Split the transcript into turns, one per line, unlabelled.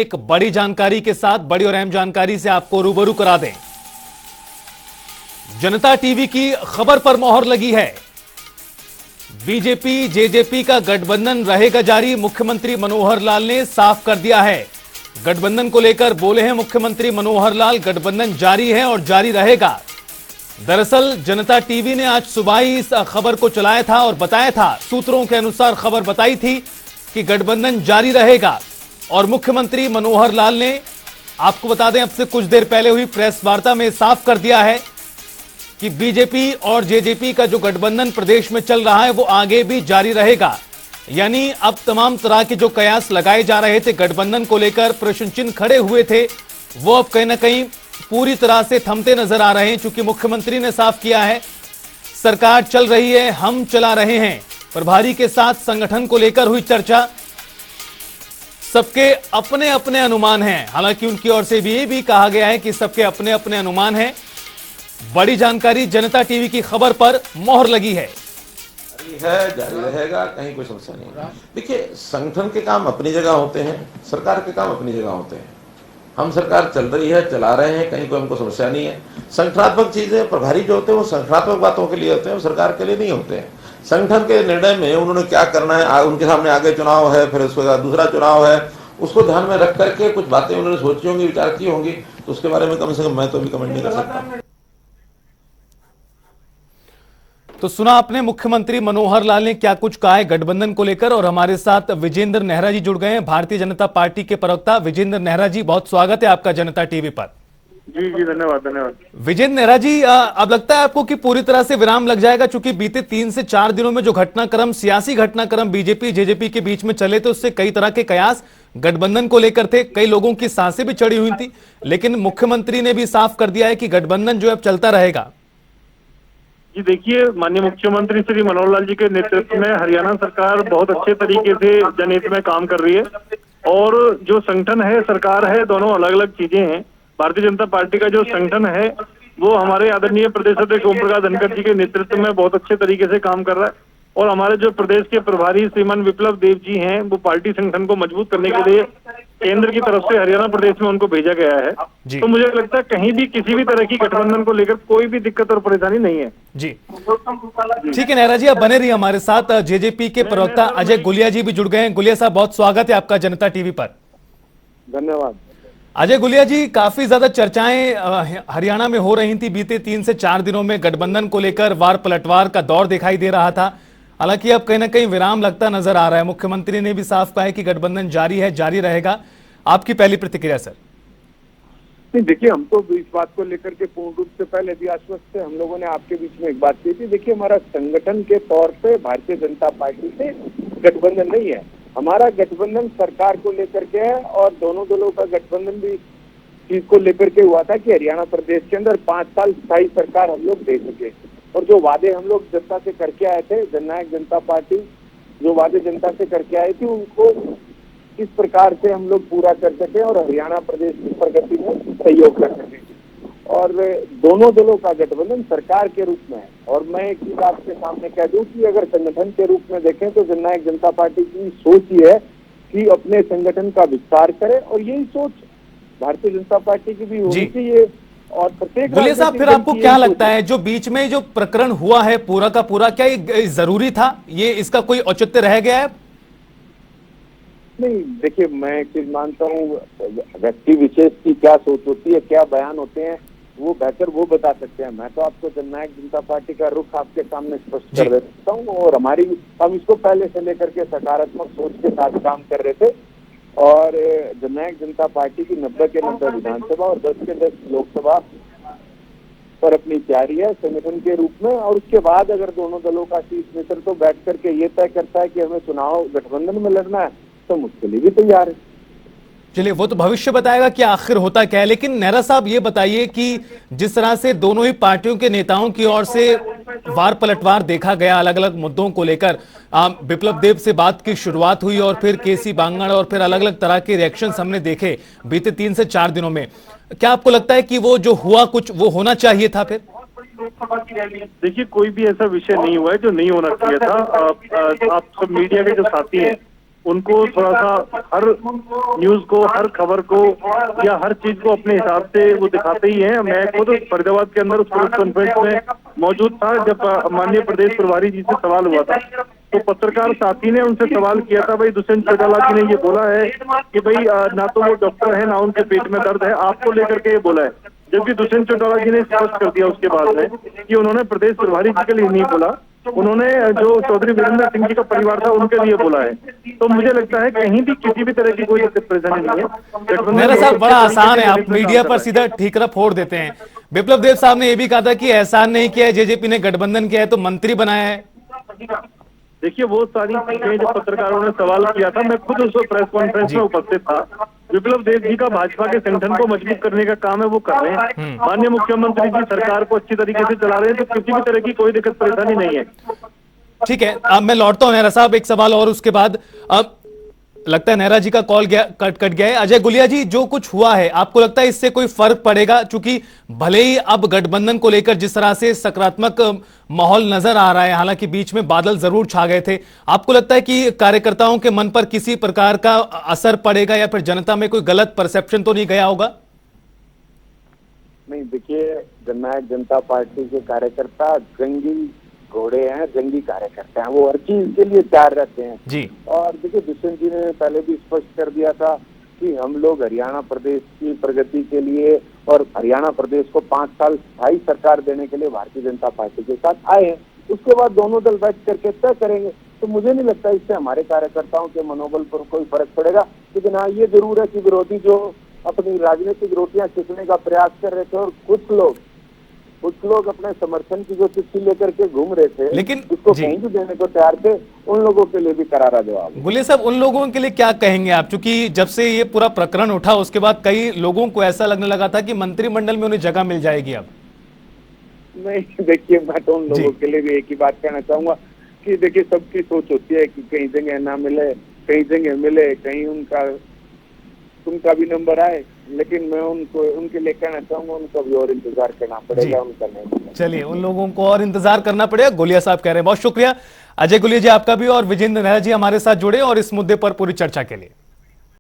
एक बड़ी जानकारी के साथ, बड़ी और अहम जानकारी से आपको रूबरू करा दें। जनता टीवी की खबर पर मोहर लगी है। बीजेपी जेजेपी का गठबंधन रहेगा जारी, मुख्यमंत्री मनोहर लाल ने साफ कर दिया है। गठबंधन को लेकर बोले हैं मुख्यमंत्री मनोहर लाल, गठबंधन जारी है और जारी रहेगा। दरअसल जनता टीवी ने आज सुबह ही इस खबर को चलाया था और बताया था, सूत्रों के अनुसार खबर बताई थी कि गठबंधन जारी रहेगा। और मुख्यमंत्री मनोहर लाल ने, आपको बता दें, अब से कुछ देर पहले हुई प्रेस वार्ता में साफ कर दिया है कि बीजेपी और जेजेपी का जो गठबंधन प्रदेश में चल रहा है वो आगे भी जारी रहेगा। यानी अब तमाम तरह के जो कयास लगाए जा रहे थे गठबंधन को लेकर, प्रश्न चिन्ह खड़े हुए थे, वो अब कहीं ना कहीं पूरी तरह से थमते नजर आ रहे हैं। चूंकि मुख्यमंत्री ने साफ किया है, सरकार चल रही है, हम चला रहे हैं। प्रभारी के साथ संगठन को लेकर हुई चर्चा, सबके अपने अपने अनुमान हैं। हालांकि उनकी ओर से भी ये भी कहा गया है कि सबके अपने अपने अनुमान हैं। बड़ी जानकारी, जनता टीवी की खबर पर मोहर लगी है।
जारी रहेगा, कहीं कोई समस्या नहीं। देखिए, संगठन के काम अपनी जगह होते हैं, सरकार के काम अपनी जगह होते हैं। हम सरकार चल रही है, चला रहे हैं, कहीं कोई हमको समस्या नहीं है। संगठनात्मक चीजें, प्रभारी जो होते हैं वो संगठनात्मक बातों के लिए होते हैं, वो सरकार के लिए नहीं होते हैं। संगठन के निर्णय में उन्होंने क्या करना है, उनके सामने आगे चुनाव है, फिर उसके बाद दूसरा चुनाव है, उसको ध्यान में रख करके कुछ बातें उन्होंने सोची होंगी, विचार की होंगी, तो उसके बारे में कम से कम मैं तो अभी कमेंट नहीं कर सकता।
तो सुना आपने मुख्यमंत्री मनोहर लाल ने क्या कुछ कहा है गठबंधन को लेकर। और हमारे साथ विजेंद्र नेहरा जी जुड़ गए हैं, भारतीय जनता पार्टी के प्रवक्ता। विजेंद्र नेहरा जी, बहुत स्वागत है आपका जनता टीवी पर।
जी, धन्यवाद।
विजेंद्र नेहरा जी, अब लगता है आपको कि पूरी तरह से विराम लग जाएगा, क्योंकि बीते 3 से 4 दिनों में जो घटनाक्रम, सियासी घटनाक्रम बीजेपी जेजेपी के बीच में चले थे, उससे कई तरह के कयास गठबंधन को लेकर थे, कई लोगों की सांसें भी चढ़ी हुई थी। लेकिन मुख्यमंत्री ने भी साफ कर दिया है कि गठबंधन जो है अब चलता रहेगा।
जी देखिए, माननीय मुख्यमंत्री श्री मनोहर लाल जी के नेतृत्व में हरियाणा सरकार बहुत अच्छे तरीके से जनहित में काम कर रही है। और जो संगठन है, सरकार है, दोनों अलग अलग चीजें हैं। भारतीय जनता पार्टी का जो संगठन है वो हमारे आदरणीय प्रदेश अध्यक्ष ओम प्रकाश धनखड़ जी के नेतृत्व में बहुत अच्छे तरीके से काम कर रहा है। और हमारे जो प्रदेश के प्रभारी श्रीमान विप्लव देव जी हैं, वो पार्टी संगठन को मजबूत करने के लिए केंद्र की तरफ से हरियाणा प्रदेश में उनको भेजा गया है। तो मुझे लगता है कहीं भी किसी भी तरह की गठबंधन को लेकर कोई भी दिक्कत और परेशानी नहीं है।
जी ठीक है नेहरा जी, आप बने रहिए हमारे साथ। जेजेपी के प्रवक्ता अजय गुलिया जी भी जुड़ गए हैं। गुलिया साहब, बहुत स्वागत है आपका जनता टीवी पर।
धन्यवाद।
अजय गुलिया जी, काफी ज्यादा चर्चाएं हरियाणा में हो रही थी बीते 3 से 4 दिनों में, गठबंधन को लेकर वार पलटवार का दौर दिखाई दे रहा था। हालांकि अब कहीं ना कहीं विराम लगता नजर आ रहा है। मुख्यमंत्री ने भी साफ कहा है कि गठबंधन जारी है, जारी रहेगा। आपकी पहली प्रतिक्रिया सर?
नहीं, देखिए, हम तो इस बात को लेकर के पूर्ण रूप से पहले भी आश्वस्त थे। हम लोगों ने आपके बीच में एक बात की थी। देखिए, हमारा संगठन के तौर पे भारतीय जनता पार्टी से गठबंधन नहीं है। हमारा गठबंधन सरकार को लेकर के है, और दोनों दलों का गठबंधन भी चीज को लेकर के हुआ था कि हरियाणा प्रदेश के अंदर 5 साल स्थायी सरकार हम लोग दे सके। और जो वादे हम लोग जनता से करके आए थे, जननायक जनता पार्टी जो वादे जनता से करके आई थी, उनको इस प्रकार से हम लोग पूरा कर सके और हरियाणा प्रदेश की प्रगति में सहयोग कर सके। और दोनों दलों का गठबंधन सरकार के रूप में है। और मैं एक चीज आपके सामने कह दूं कि अगर संगठन के रूप में देखें तो जननायक जनता पार्टी की सोच ये है कि अपने संगठन का विस्तार करे, और यही सोच भारतीय जनता पार्टी की भी होनी चाहिए। और प्रत्येक
गुलिया साहब, फिर आपको क्या लगता है जो बीच में जो प्रकरण हुआ है पूरा का पूरा, क्या ये जरूरी था? ये इसका कोई औचित्य रह गया है?
नहीं, देखिए, मैं एक चीज मानता हूँ, व्यक्ति विशेष की क्या सोच होती है, क्या बयान होते हैं, वो बेहतर वो बता सकते हैं। मैं तो आपको जननायक जनता पार्टी का रुख आपके सामने स्पष्ट कर देता हूँ। और हम इसको पहले से लेकर के सकारात्मक सोच के साथ काम कर रहे थे। और जननायक जनता पार्टी की 90 के 90 विधानसभा और 10 के 10 लोकसभा पर अपनी तैयारी है संगठन के रूप में। और उसके बाद अगर दोनों दलों का शीर्ष नेतृत्व तो बैठ करके ये तय करता है कि हमें चुनाव गठबंधन में लड़ना है, तो मुझके लिए भी तैयार है।
चलिए, वो तो भविष्य बताएगा कि आखिर होता क्या है। लेकिन नेहरा साहब, ये बताइए कि जिस तरह से दोनों ही पार्टियों के नेताओं की ओर से वार पलटवार देखा गया अलग अलग मुद्दों को लेकर, विप्लव देव से बात की शुरुआत हुई और फिर केसी बांगड़ और फिर अलग अलग तरह के रिएक्शंस हमने देखे बीते 3 से 4 दिनों में, क्या आपको लगता है कि वो जो हुआ कुछ वो होना चाहिए था? फिर
देखिए, कोई भी ऐसा विषय नहीं हुआ है जो नहीं होना चाहिए था। आप सब मीडिया के जो साथी हैं, उनको थोड़ा सा हर न्यूज को, हर खबर को या हर चीज को अपने हिसाब से वो दिखाते ही हैं। मैं खुद फरीदाबाद के अंदर उस प्रेस कॉन्फ्रेंस में मौजूद था जब माननीय प्रदेश प्रभारी जी से सवाल हुआ था, तो पत्रकार साथी ने उनसे सवाल किया था, भाई दुष्यंत चौटाला जी ने ये बोला है कि भाई ना तो वो डॉक्टर है, ना उनके पेट में दर्द है, आपको लेकर के ये बोला है। जबकि दुष्यंत चौटाला जी ने स्पष्ट कर दिया उसके बाद में कि उन्होंने प्रदेश प्रभारी जी के लिए नहीं बोला, उन्होंने जो चौधरी वीरेंद्र सिंह जी का परिवार था उनके लिए बोला है। तो मुझे लगता है कहीं भी किसी भी तरह की कोई दिक्कत परेशानी नहीं है।
मेरा साहब बड़ा आसान है, आप मीडिया पर सीधा ठीकरा फोड़ देते हैं। विप्लव देव साहब ने यह भी कहा था कि एहसान नहीं किया है, जेजेपी ने गठबंधन किया है तो मंत्री बनाया है।
देखिए वो सारी चीजें जो पत्रकारों ने सवाल किया था, मैं खुद उस प्रेस कॉन्फ्रेंस में उपस्थित था। विप्लव देव जी का भाजपा के संगठन को मजबूत करने का काम है, वो कर रहे हैं। माननीय मुख्यमंत्री जी सरकार को अच्छी तरीके से चला रहे हैं, तो किसी भी तरह की कोई दिक्कत परेशानी नहीं है।
ठीक है, अब मैं लौटता हूं नेहरा साहब, एक सवाल और उसके बाद। अब लगता है नेहरा जी का कॉल कट गया है। अजय गुलिया जी, जो कुछ हुआ है आपको लगता है इससे कोई फर्क पड़ेगा? चूंकि भले ही अब गठबंधन को लेकर जिस तरह से सकारात्मक माहौल नजर आ रहा है, हालांकि बीच में बादल जरूर छा गए थे, आपको लगता है कि कार्यकर्ताओं के मन पर किसी प्रकार का असर पड़ेगा या फिर जनता में कोई गलत परसेप्शन तो नहीं गया होगा?
नहीं, देखिए जननायक जनता पार्टी के कार्यकर्ता जंगी घोड़े हैं, जंगी कार्यकर्ता हैं, वो हर चीज के लिए तैयार रहते हैं
जी।
और देखिए दुष्यंत जी ने पहले भी स्पष्ट कर दिया था कि हम लोग हरियाणा प्रदेश की प्रगति के लिए और हरियाणा प्रदेश को 5 साल स्थायी सरकार देने के लिए भारतीय जनता पार्टी के साथ आए हैं। उसके बाद दोनों दल बैठ करके तय करेंगे। तो मुझे नहीं लगता इससे हमारे कार्यकर्ताओं के मनोबल पर कोई फर्क पड़ेगा। लेकिन हाँ, ये जरूर है कि विरोधी जो अपनी राजनीतिक रोटियां सेकने का प्रयास कर रहे थे और कुछ लोग अपने समर्थन की जो चिट्ठी लेकर के घूम रहे थे,
लेकिन
उसको कहीं भी देने को तैयार थे, उन लोगों के लिए भी करारा जवाब।
गुलिया साहब, उन लोगों के लिए क्या कहेंगे आप? चूंकि जब से ये पूरा प्रकरण उठा उसके बाद कई लोगों को ऐसा लगने लगा था कि मंत्रिमंडल में उन्हें जगह मिल जाएगी। अब
नहीं, देखिए मैं तो उन लोगों के लिए भी एक ही बात कहना चाहूंगा कि देखिए सबकी सोच होती है कि कहीं जगह ना मिले, कहीं जगह मिले, कहीं उनका भी नंबर आए। लेकिन मैं उनके लिए कहना चाहूंगा उनका भी और इंतजार करना पड़ेगा, उनका नहीं।
चलिए, उन लोगों को और इंतजार करना पड़ेगा, गुलिया साहब कह रहे हैं। बहुत शुक्रिया अजय गुलिया जी आपका भी, और विजेंद्र नेहरा जी हमारे साथ जुड़े और इस मुद्दे पर पूरी चर्चा के लिए।